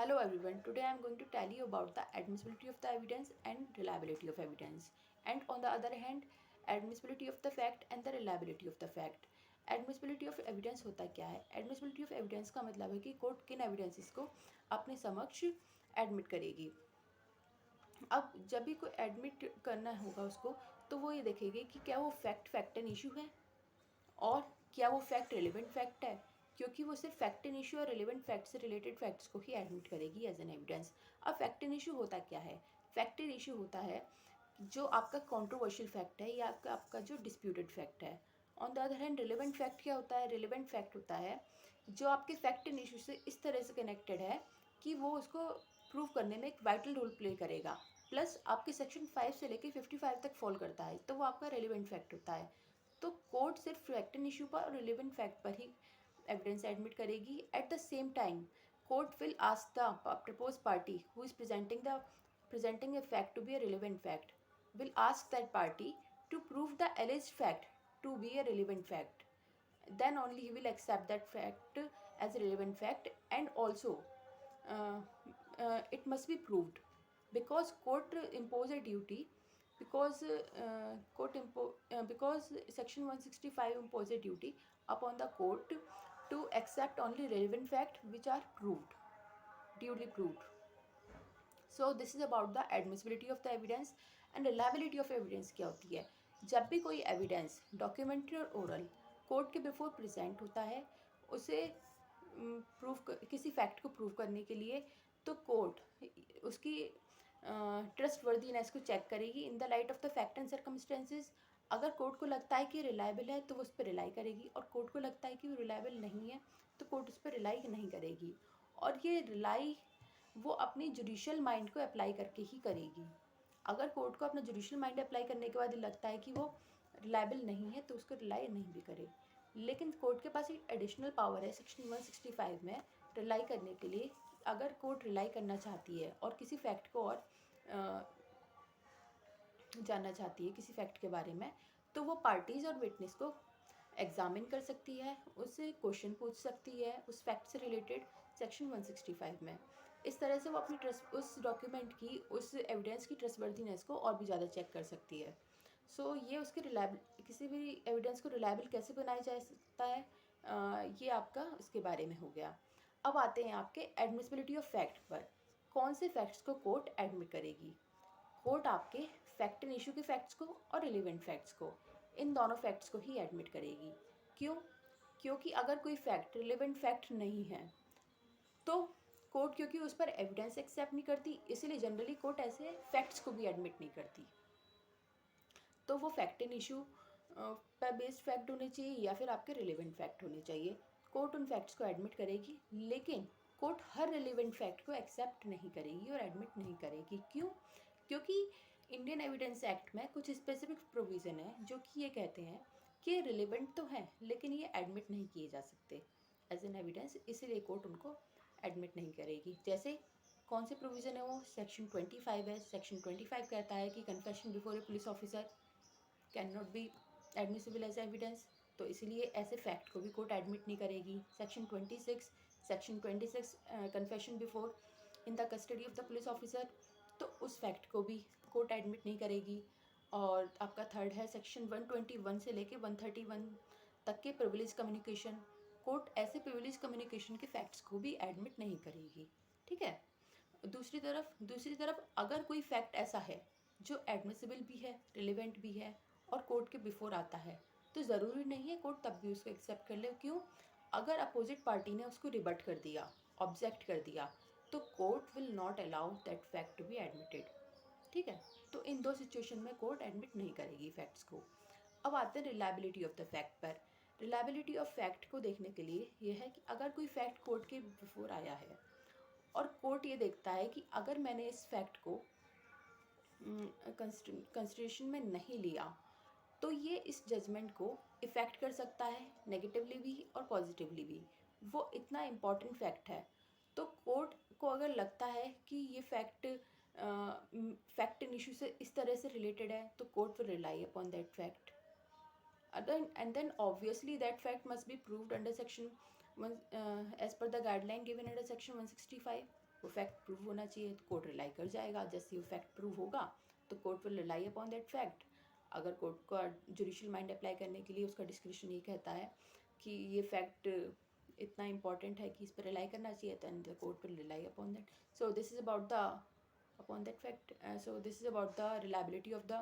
Hello everyone, today I am going to tell you about the admissibility of the evidence and reliability of evidence, and on the other hand admissibility of the fact and the reliability of the fact. Admissibility of evidence होता क्या है? Admissibility of evidence का मतलब है कि court किन evidences को अपने समक्ष एडमिट करेगी। अब जब भी कोई एडमिट करना होगा उसको, तो वो ये देखेगी कि क्या वो फैक्ट एंड इशू है और क्या वो फैक्ट रिलेवेंट फैक्ट है, क्योंकि वो सिर्फ फैक्ट एंड इशू और रिलेवेंट फैक्ट से रिलेटेड फैक्ट्स को ही एडमिट करेगी एज एन एविडेंस। अब फैक्ट एंड इशू होता क्या है? फैक्ट एंड इशू होता है जो आपका कंट्रोवर्शियल फैक्ट है या आपका जो डिस्प्यूटेड फैक्ट है। On the other hand relevant fact क्या होता है? रिलेवेंट फैक्ट होता है जो आपके फैक्ट एंड इशू से इस तरह से कनेक्टेड है कि वो उसको प्रूव करने में एक वाइटल रोल प्ले करेगा, प्लस आपके सेक्शन 5 से लेकर 55 तक फॉल करता है, तो वो आपका रिलेवेंट फैक्ट होता है। तो कोर्ट सिर्फ फैक्ट एंड इशू पर और रिलेवेंट फैक्ट पर ही एविडेंस एडमिट करेगी। At the same time court will ask the propose party who is presenting a fact to be a relevant fact, will ask that party to prove the alleged fact to be a relevant fact. Then only he will accept that fact as a relevant fact, and also uh, it must be proved, because court impose a duty, because section 165 impose a duty upon the court to accept only relevant fact which are proved, duly proved. So this is about the admissibility of the evidence and reliability of evidence. क्या होती है? जब भी कोई evidence documentary और oral court के before present होता है, उसे किसी फैक्ट को प्रूव करने के लिए, तो कोर्ट उसकी ट्रस्ट वर्दीनेस को चेक करेगी in the light of the fact and circumstances. अगर कोर्ट को लगता है कि रिलायबल है तो वो उस पर रिलाई करेगी, और कोर्ट को लगता है कि वो रिलायबल नहीं है तो कोर्ट उस पर रिलाई नहीं करेगी। और ये रिलाई वो अपनी जुडिशियल माइंड को अप्लाई करके ही करेगी। अगर कोर्ट को अपना जुडिशियल माइंड अप्लाई करने के बाद लगता है कि वो रिलायबल नहीं है तो उसको रिलाई नहीं भी करे। लेकिन कोर्ट के पास एक एडिशनल पावर है सेक्शन 165 में रिलाई करने के लिए। अगर कोर्ट रिलाई करना चाहती है और किसी फैक्ट को और जानना चाहती है किसी फैक्ट के बारे में, तो वो पार्टीज़ और विटनेस को एग्जामिन कर सकती है, उससे क्वेश्चन पूछ सकती है उस फैक्ट से रिलेटेड सेक्शन 165 में। इस तरह से वो अपनी ट्रस्ट उस डॉक्यूमेंट की, उस एविडेंस की ट्रस्टवर्दीनेस को और भी ज़्यादा चेक कर सकती है। सो ये उसके रिलायबल, किसी भी एविडेंस को रिलायबल कैसे बनाया जा सकता है, ये आपका इसके बारे में हो गया। अब आते हैं आपके एडमिसिबिलिटी ऑफ फैक्ट पर। कौन से फैक्ट्स को कोर्ट एडमिट करेगी? कोर्ट आपके फैक्ट एंड इशू के फैक्ट्स को और रिलेवेंट फैक्ट्स को, इन दोनों फैक्ट्स को ही एडमिट करेगी। क्यों? क्योंकि अगर कोई फैक्ट रिलेवेंट फैक्ट नहीं है तो कोर्ट, क्योंकि उस पर एविडेंस एक्सेप्ट नहीं करती, इसीलिए जनरली कोर्ट ऐसे फैक्ट्स को भी एडमिट नहीं करती। तो वो फैक्ट एंड इशू पर बेस्ड फैक्ट होने चाहिए या फिर आपके रिलेवेंट फैक्ट होने चाहिए। कोर्ट उन फैक्ट्स को एडमिट करेगी, लेकिन कोर्ट हर रिलेवेंट फैक्ट को एक्सेप्ट नहीं करेगी और एडमिट नहीं करेगी। क्यों? क्योंकि इंडियन एविडेंस एक्ट में कुछ स्पेसिफिक प्रोविज़न है जो कि ये कहते हैं कि रिलेवेंट तो हैं लेकिन ये एडमिट नहीं किए जा सकते एज एन एविडेंस, इसीलिए कोर्ट उनको एडमिट नहीं करेगी। जैसे कौन से प्रोविज़न है वो? सेक्शन 25 है। सेक्शन 25 कहता है कि confession before a police officer can not be admissible as evidence, तो इसलिए ऐसे फैक्ट को भी कोर्ट एडमिट नहीं करेगी। Section 26 confession before in the custody of the police officer, तो उस फैक्ट को भी कोर्ट एडमिट नहीं करेगी। और आपका थर्ड है सेक्शन 121 से लेके 131 तक के प्रिविलेज कम्युनिकेशन, कोर्ट ऐसे प्रिविलेज कम्युनिकेशन के फैक्ट्स को भी एडमिट नहीं करेगी। ठीक है। दूसरी तरफ अगर कोई फैक्ट ऐसा है जो एडमिसिबल भी है, रिलेवेंट भी है और कोर्ट के बिफोर आता है, तो ज़रूरी नहीं है कोर्ट तब भी उसको एक्सेप्ट कर ले। क्यों? अगर अपोजिट पार्टी ने उसको रिबट कर दिया, ऑब्जेक्ट कर दिया, तो court will not allow that fact to be admitted. ठीक है। तो इन दो सिचुएशन में कोर्ट एडमिट नहीं करेगी फैक्ट्स को। अब आते हैं रिलायबिलिटी ऑफ द फैक्ट पर। रिलायबिलिटी ऑफ फैक्ट को देखने के लिए यह है कि अगर कोई फैक्ट कोर्ट के बिफोर आया है और कोर्ट ये देखता है कि अगर मैंने इस फैक्ट को कंसिडरेशन में नहीं लिया तो ये इस जजमेंट को इफ़ेक्ट कर सकता है, नेगेटिवली भी और पॉजिटिवली भी। वो इतना इम्पॉर्टेंट फैक्ट है, तो कोर्ट को अगर लगता है कि ये फैक्ट एंड इशू से इस तरह से रिलेटेड है, तो court will rely upon that fact. And then obviously that fact must be proved under section 1 as per the guideline given under section 165. वो फैक्ट प्रूव होना चाहिए, तो कोर्ट रिलाई कर जाएगा। जैसे वो फैक्ट प्रूव होगा तो court will rely upon that fact. अगर कोर्ट का जुडिशियल माइंड अप्लाई करने के लिए उसका डिस्क्रिप्शन ये कहता है कि ये फैक्ट इतना इंपॉर्टेंट है कि इस पर रिलाई करना चाहिए, then the court will rely upon that. So this is about the upon that fact. So this is about the reliability of the